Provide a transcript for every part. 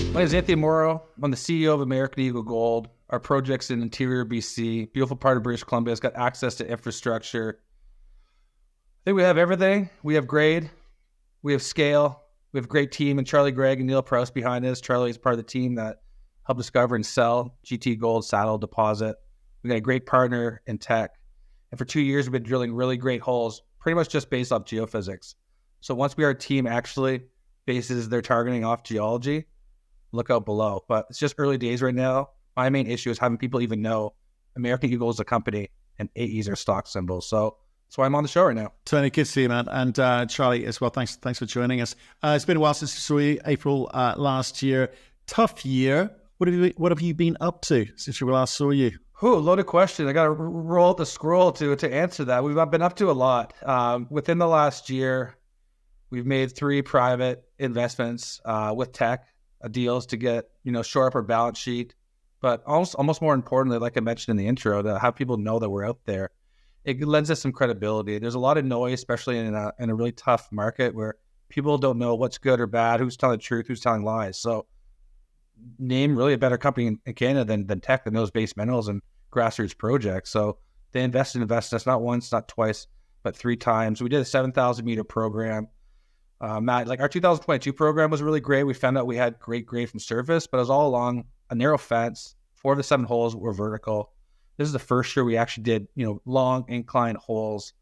My name is Anthony Moreau. I'm the CEO of American Eagle Gold. Our project's in interior BC, beautiful part of British Columbia. It's got access to infrastructure. I think we have everything. We have grade. We have scale. We have a great team, and Charlie Greig and Neil Prowse behind us. Charlie is part of the team that helped discover and sell GT Gold Saddle deposit. We got a great partner in tech. And for 2 years, we've been drilling really great holes, pretty much just based off geophysics. So once our team actually bases their targeting off geology, look out below. But it's just early days right now. My main issue is having people even know American Eagle is a company and AEs are stock symbols. So that's why I'm on the show right now. Tony, good to see you, man. And Charlie as well. Thanks for joining us. It's been a while since we saw you, April last year. Tough year. What have you been up to since we last saw you? Loaded question. I got to roll the scroll to answer that. We've been up to a lot. Within the last year, we've made 3 private investments with tech deals to get, shore up our balance sheet. But almost more importantly, like I mentioned in the intro, to have people know that we're out there. It lends us some credibility. There's a lot of noise, especially in a really tough market where people don't know what's good or bad, who's telling the truth, who's telling lies. So name really a better company in Canada than tech that knows base minerals and grassroots projects. So they invested in us not once, not twice, but 3 times. We did a 7,000 meter program. Matt, like our 2022 program was really great. We found out we had great grade from surface, but it was all along a narrow fence. 4 of the 7 holes were vertical. This is the first year we actually did, long incline holes.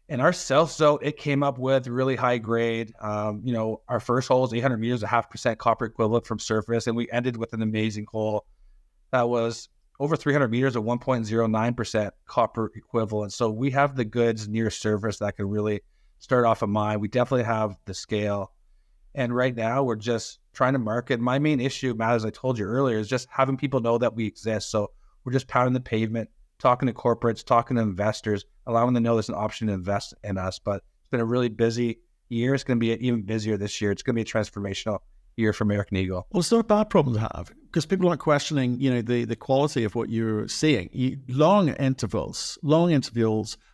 And our south zone, it came up with really high grade. Our first hole was 800 meters, 0.5% copper equivalent from surface. And we ended with an amazing hole that was over 300 meters of 1.09% copper equivalent. So we have the goods near surface that can really start off a mine. We definitely have the scale. And right now we're just trying to market. My main issue, Matt, as I told you earlier, is just having people know that we exist. So we're just pounding the pavement, talking to corporates, talking to investors, allowing them to know there's an option to invest in us. But it's been a really busy year. It's going to be even busier this year. It's going to be a transformational year for American Eagle. Well, it's not a bad problem to have because people aren't questioning, the quality of what you're seeing. Long intervals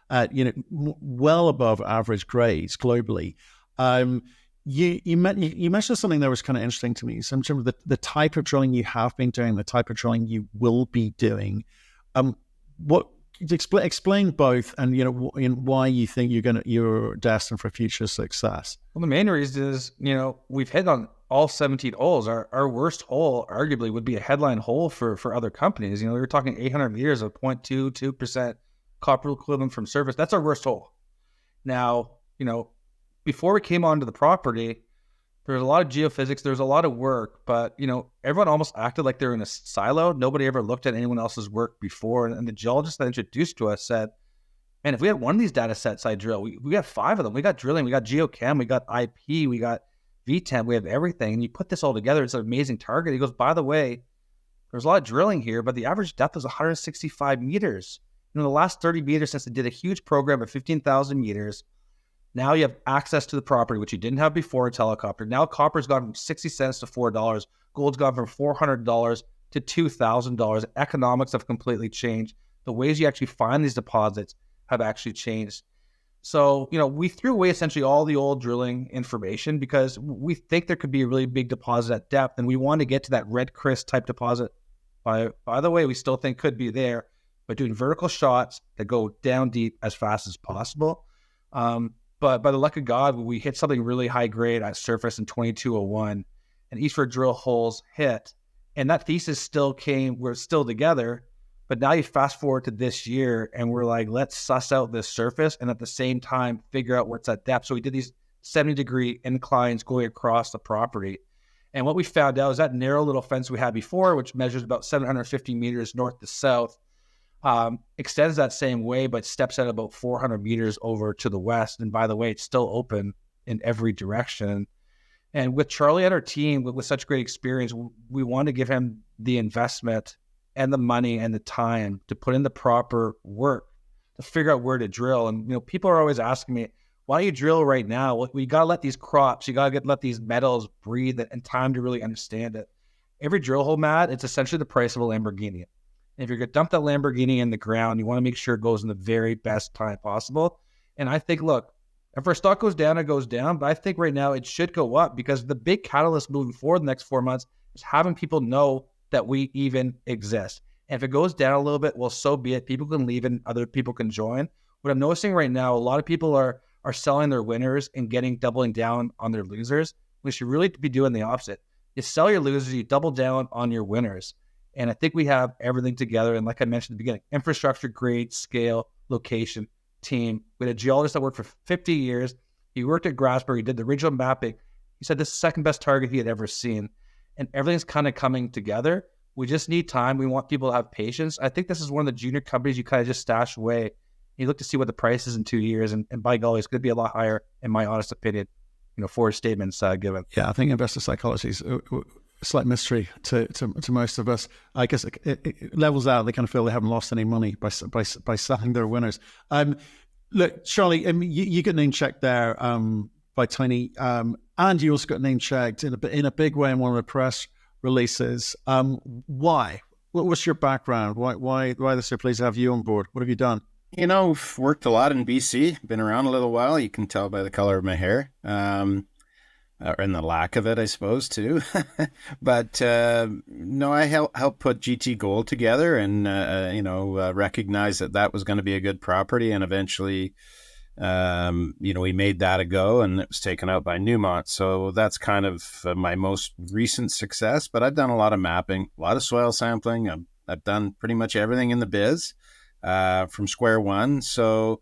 at, well above average grades globally. You mentioned something that was kind of interesting to me. So in terms of the type of drilling you have been doing, the type of drilling you will be doing. Explain both, and why you think you're destined for future success. Well, the main reason is we've hit on all 17 holes. Our worst hole arguably would be a headline hole for other companies. We were talking 800 meters of 0.22% copper equivalent from surface. That's our worst hole. Now, before we came onto the property, there was a lot of geophysics, there's a lot of work, but everyone almost acted like they're in a silo. Nobody ever looked at anyone else's work before. And the geologist that introduced to us said, man, if we had one of these data sets I drill, we got 5 of them. We got drilling, we got geochem, we got IP, we got VTEM, we have everything. And you put this all together, it's an amazing target. He goes, by the way, there's a lot of drilling here, but the average depth is 165 meters. The last 30 meters since they did a huge program of 15,000 meters, now you have access to the property, which you didn't have before a helicopter. Now copper's gone from 60 cents to $4. Gold's gone from $400 to $2,000. Economics have completely changed. The ways you actually find these deposits have actually changed. So, we threw away essentially all the old drilling information because we think there could be a really big deposit at depth, and we want to get to that red Chris type deposit. By the way, we still think could be there, but doing vertical shots that go down deep as fast as possible. But by the luck of God, we hit something really high grade at surface in 2201, and each of our drill holes hit. And that thesis still came, we're still together. But now you fast forward to this year, and we're like, let's suss out this surface and at the same time figure out what's at depth. So we did these 70-degree inclines going across the property. And what we found out is that narrow little fence we had before, which measures about 750 meters north to south, extends that same way, but steps out about 400 meters over to the west. And by the way, it's still open in every direction. And with Charlie and our team, with such great experience, we want to give him the investment and the money and the time to put in the proper work to figure out where to drill. And, people are always asking me, why don't you drill right now? Well, we got to let these crops, you got to let these metals breathe and time to really understand it. Every drill hole, Matt, it's essentially the price of a Lamborghini. And if you're going to dump that Lamborghini in the ground, you want to make sure it goes in the very best time possible. And I think, look, if our stock goes down, it goes down. But I think right now it should go up because the big catalyst moving forward the next 4 months Just having people know that we even exist. And if it goes down a little bit, well, so be it. People can leave and other people can join. What I'm noticing right now, a lot of people are selling their winners and doubling down on their losers. We should really be doing the opposite. You sell your losers, you double down on your winners. And I think we have everything together. And like I mentioned at the beginning, infrastructure, grade, scale, location, team. We had a geologist that worked for 50 years. He worked at Grasberg. He did the regional mapping. He said this is the second best target he had ever seen. And everything's kind of coming together. We just need time. We want people to have patience. I think this is one of the junior companies you kind of just stash away. You look to see what the price is in 2 years. And by golly, it's going to be a lot higher, in my honest opinion, for statements given. Yeah, I think investor psychology is a slight mystery to most of us. I guess it levels out. They kind of feel they haven't lost any money by selling their winners. Look, Charlie, you got name checked there by Tony, and you also got name checked in a big way in one of the press releases. Why? What's your background? Why they're so pleased to have you on board? What have you done? Worked a lot in BC, been around a little while. You can tell by the color of my hair, and the lack of it, I suppose, too. But no, I helped put GT Gold together and, recognize that was going to be a good property. And eventually, we made that a go, and it was taken out by Newmont. So that's kind of my most recent success. But I've done a lot of mapping, a lot of soil sampling. I've done pretty much everything in the biz. From square one. So,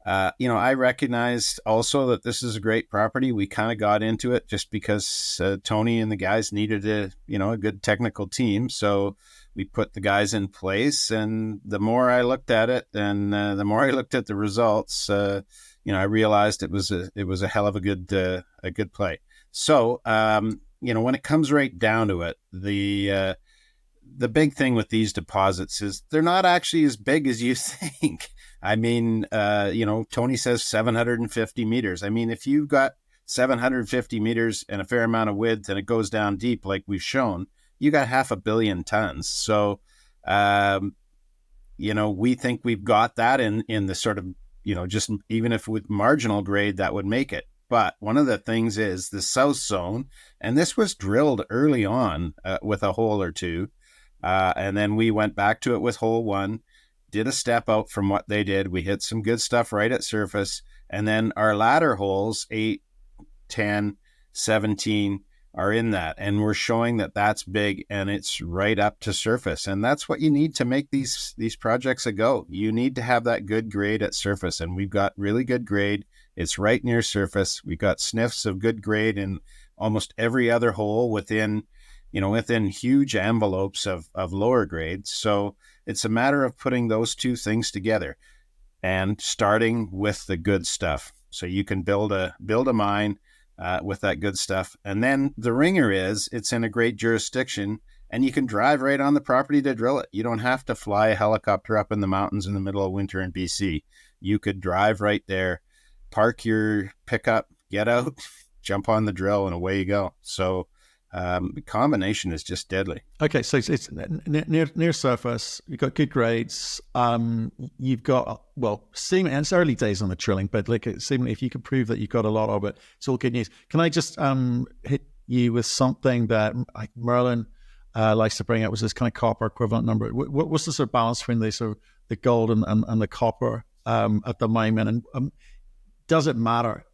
I recognized also that this is a great property. We kind of got into it just because Tony and the guys needed a good technical team. So we put the guys in place, and the more I looked at it and the more I looked at the results, I realized it was a hell of a good play. So, when it comes right down to it, the big thing with these deposits is they're not actually as big as you think. I mean, Tony says 750 meters. I mean, if you've got 750 meters and a fair amount of width and it goes down deep, like we've shown, you got 500 million tons. So, we think we've got that in the sort of, just even if with marginal grade, that would make it. But one of the things is the south zone, and this was drilled early on with a hole or two. And then we went back to it with hole one, did a step out from what they did. We hit some good stuff right at surface. And then our latter holes, 8, 10, 17, are in that. And we're showing that that's big and it's right up to surface. And that's what you need to make these projects a go. You need to have that good grade at surface. And we've got really good grade. It's right near surface. We've got sniffs of good grade in almost every other hole within huge envelopes of lower grades. So it's a matter of putting those two things together and starting with the good stuff. So you can build a mine with that good stuff. And then the ringer is it's in a great jurisdiction and you can drive right on the property to drill it. You don't have to fly a helicopter up in the mountains in the middle of winter in BC. You could drive right there, park your pickup, get out, jump on the drill, and away you go. So the combination is just deadly. Okay, so it's near surface. You've got good grades. You've got seemingly, and it's early days on the drilling, but seemingly, if you can prove that you've got a lot of it, it's all good news. Can I just hit you with something that Merlin likes to bring up, was this kind of copper equivalent number? What's the sort of balance between the gold and the copper at the moment, and does it matter?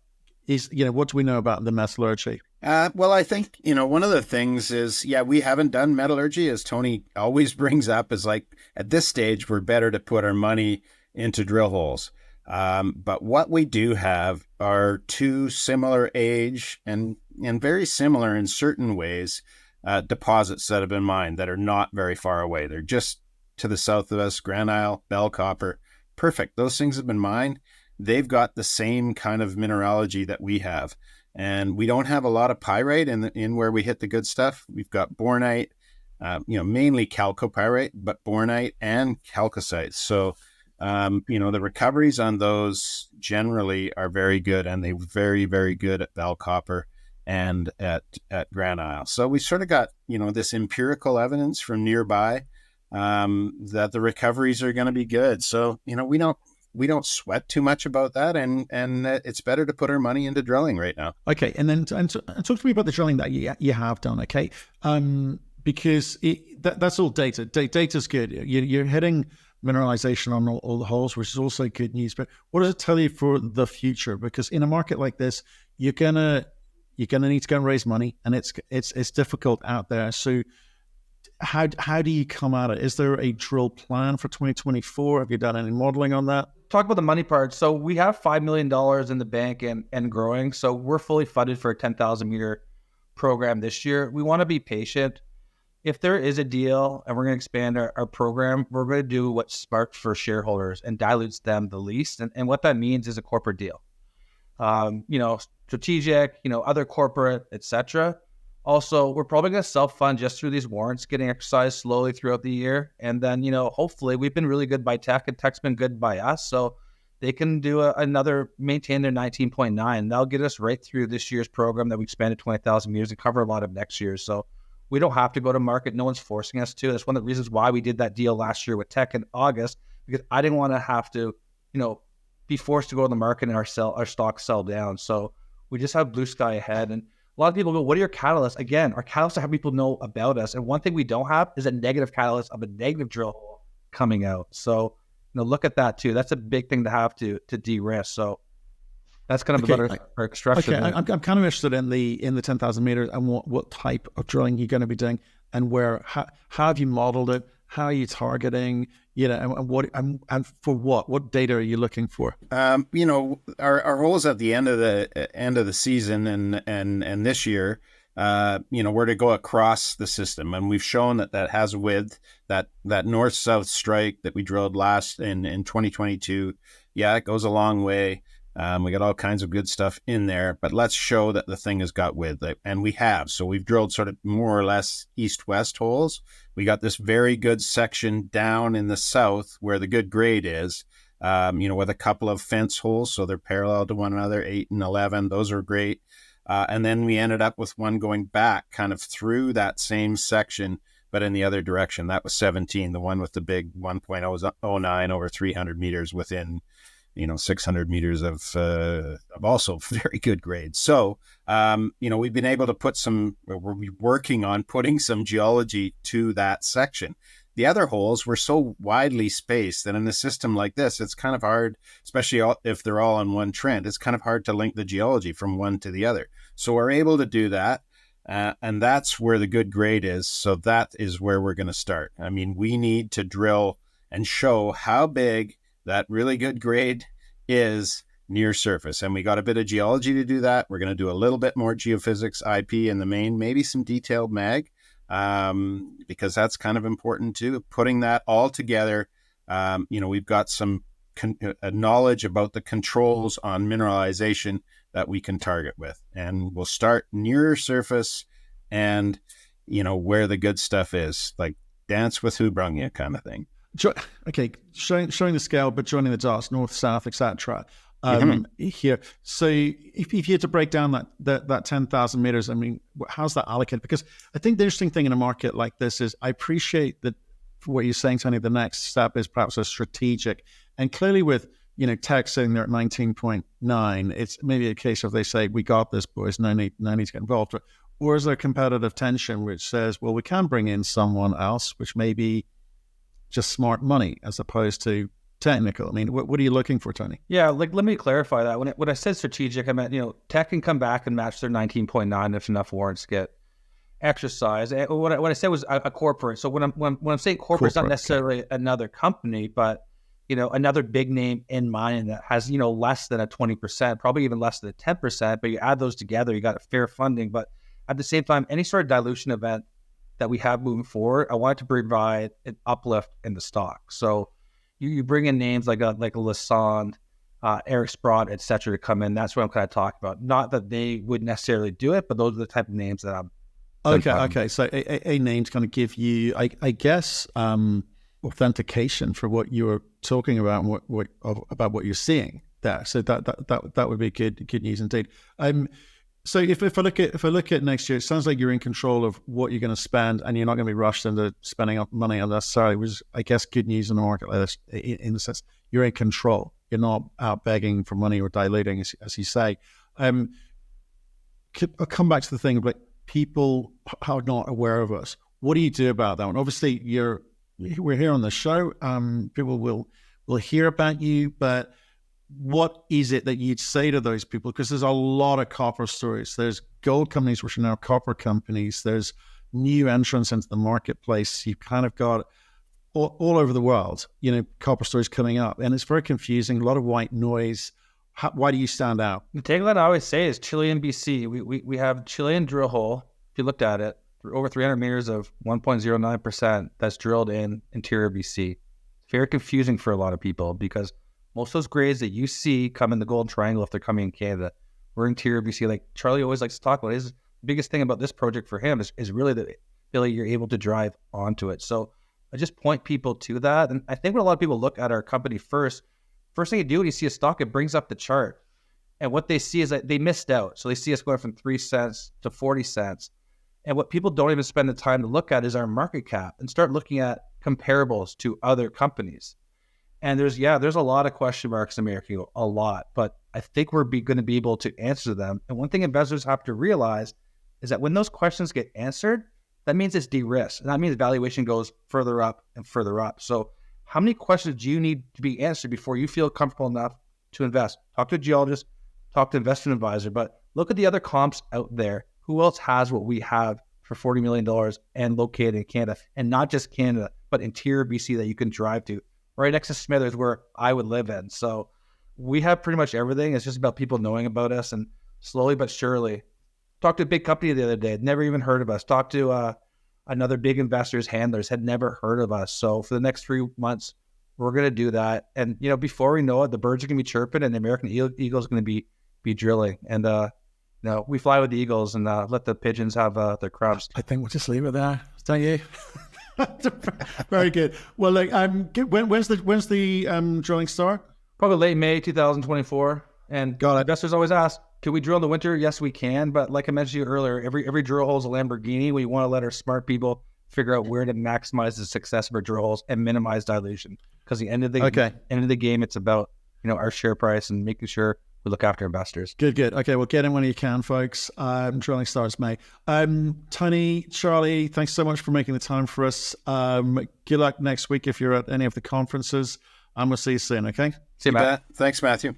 What do we know about the metallurgy? Well, I think, one of the things is, we haven't done metallurgy, as Tony always brings up, is like at this stage, we're better to put our money into drill holes. But what we do have are two similar age and very similar in certain ways deposits that have been mined that are not very far away. They're just to the south of us, Grand Isle, Bell Copper. Perfect. Those things have been mined. They've got the same kind of mineralogy that we have. And we don't have a lot of pyrite in where we hit the good stuff. We've got bornite, mainly chalcopyrite, but bornite and chalcocite. So, the recoveries on those generally are very good, and they're very, very good at Bell Copper and at Grand Isle. So we sort of got, this empirical evidence from nearby that the recoveries are going to be good. So, we don't we don't sweat too much about that, and it's better to put our money into drilling right now. Okay, and then and talk to me about the drilling that you have done. Okay, because that's all data. Data's good. You're hitting mineralization on all the holes, which is also good news. But what does it tell you for the future? Because in a market like this, you're gonna need to go and raise money, and it's difficult out there. So how do you come at it? Is there a drill plan for 2024? Have you done any modeling on that? Talk about the money part. So we have $5 million in the bank and growing. So we're fully funded for a 10,000 meter program this year. We want to be patient. If there is a deal and we're going to expand our program, we're going to do what's smart for shareholders and dilutes them the least. And what that means is a corporate deal. Strategic, other corporate, etc. Also, we're probably going to self-fund just through these warrants, getting exercised slowly throughout the year. And then, hopefully we've been really good by Tech, and Tech's been good by us. So they can do maintain their 19.9. That'll get us right through this year's program that we expanded 20,000 meters and cover a lot of next year. So we don't have to go to market. No one's forcing us to. That's one of the reasons why we did that deal last year with Tech in August, because I didn't want to have to, be forced to go to the market and our stock sell down. So we just have blue sky ahead. And a lot of people go, what are your catalysts? Again, our catalysts are how people know about us. And one thing we don't have is a negative catalyst of a negative drill hole coming out. So, look at that too. That's a big thing to have to de-risk. So that's kind of about our structure. Okay, I'm kind of interested in the 10,000 meters and what type of drilling you're going to be doing, and how have you modeled it? How are you targeting? And for what data are you looking for? Our holes at the end of the season and this year, we're to go across the system, and we've shown that has width. That north-south strike that we drilled last in 2022, it goes a long way. We got all kinds of good stuff in there, but let's show that the thing has got width, and we have. So we've drilled sort of more or less east-west holes. We got this very good section down in the south where the good grade is, with a couple of fence holes, so they're parallel to one another, 8 and 11. Those are great. And then we ended up with one going back kind of through that same section, but in the other direction. That was 17, the one with the big 1.09 over 300 meters within 600 meters of also very good grades. So, we've been able to we're working on putting some geology to that section. The other holes were so widely spaced that in a system like this, it's kind of hard, especially if they're all on one trend, it's kind of hard to link the geology from one to the other. So we're able to do that. And that's where the good grade is. So that is where we're going to start. I mean, we need to drill and show how big that really good grade is near surface. And we got a bit of geology to do that. We're going to do a little bit more geophysics IP in the main, maybe some detailed mag, because that's kind of important too. Putting that all together, we've got some knowledge about the controls on mineralization that we can target with. And we'll start near surface and, where the good stuff is, like dance with who brung you kind of thing. Okay, showing the scale, but joining the dots, north, south, etc. Here. So if you had to break down that 10,000 meters, I mean, how's that allocated? Because I think the interesting thing in a market like this is I appreciate that for what you're saying, Tony, the next step is perhaps a strategic. And clearly with, Tech sitting there at 19.9, it's maybe a case of they say, we got this, boys, no need to get involved. Or is there competitive tension which says, well, we can bring in someone else, which may be just smart money as opposed to technical? I mean, what are you looking for, Tony? Yeah, let me clarify that. When I said strategic, I meant, Tech can come back and match their 19.9 if enough warrants get exercised. What I said was a corporate. So when I'm saying corporate, it's not necessarily another company, but, another big name in mind that has, less than a 20%, probably even less than a 10%, but you add those together, you got a fair funding. But at the same time, any sort of dilution event that we have moving forward, I want to provide an uplift in the stock. So you bring in names like a Lassonde, Eric Sprott, et cetera, to come in. That's what I'm kind of talking about. Not that they would necessarily do it, but those are the type of names that I'm. Okay. So a name to kind of give you, I guess, authentication for what you're talking about and about what you're seeing there. So that would be good news indeed. So if I look at next year, it sounds like you're in control of what you're going to spend, and you're not going to be rushed into spending up money unnecessarily, which is, I guess, good news in the market like this, in the sense you're in control. You're not out begging for money or diluting, as you say. I'll come back to the thing about people are not aware of us. What do you do about that one? Obviously, we're here on the show. People will hear about you, but what is it that you'd say to those people? Because there's a lot of copper stories. There's gold companies, which are now copper companies. There's new entrants into the marketplace. You've kind of got all over the world, copper stories coming up, and it's very confusing. A lot of white noise. Why do you stand out? The tagline I always say is Chilean BC. We have Chilean drill hole. If you looked at it, over 300 meters of 1.09% that's drilled in interior BC. Very confusing for a lot of people because most of those grades that you see come in the Golden Triangle if they're coming in Canada. We're interior BC. Like Charlie always likes to talk about, his biggest thing about this project for him is really the ability you're able to drive onto it. So I just point people to that. And I think when a lot of people look at our company first thing you do when you see a stock, it brings up the chart. And what they see is that they missed out. So they see us going from 3 cents to 40 cents. And what people don't even spend the time to look at is our market cap and start looking at comparables to other companies. And there's a lot of question marks in America, a lot, but I think we're going to be able to answer them. And one thing investors have to realize is that when those questions get answered, that means it's de-risked. And that means valuation goes further up and further up. So how many questions do you need to be answered before you feel comfortable enough to invest? Talk to a geologist, talk to an investment advisor, but look at the other comps out there. Who else has what we have for $40 million and located in Canada? And not just Canada, but interior BC that you can drive to. Right next to Smithers, where I would live in. So we have pretty much everything. It's just about people knowing about us, and slowly but surely. Talked to a big company the other day, had never even heard of us. Talked to another big investor's handlers, had never heard of us. So for the next 3 months, we're going to do that. And, before we know it, the birds are going to be chirping and the American Eagle is going to be drilling. And, we fly with the eagles and let the pigeons have their crumbs. I think we'll just leave it there. Don't you? Very good. Well, look, when's the drilling start? Probably late May 2024. And investors always ask, can we drill in the winter? Yes, we can. But like I mentioned to you earlier, every drill hole is a Lamborghini. We want to let our smart people figure out where to maximize the success of our drill holes and minimize dilution. Because the end of the game, it's about our share price and making sure we look after investors. Good. Okay, well, get in when you can, folks. Drilling starts May. Tony, Charlie, thanks so much for making the time for us. Good luck next week if you're at any of the conferences. And we'll see you soon, okay? See you, Matt. Thanks, Matthew.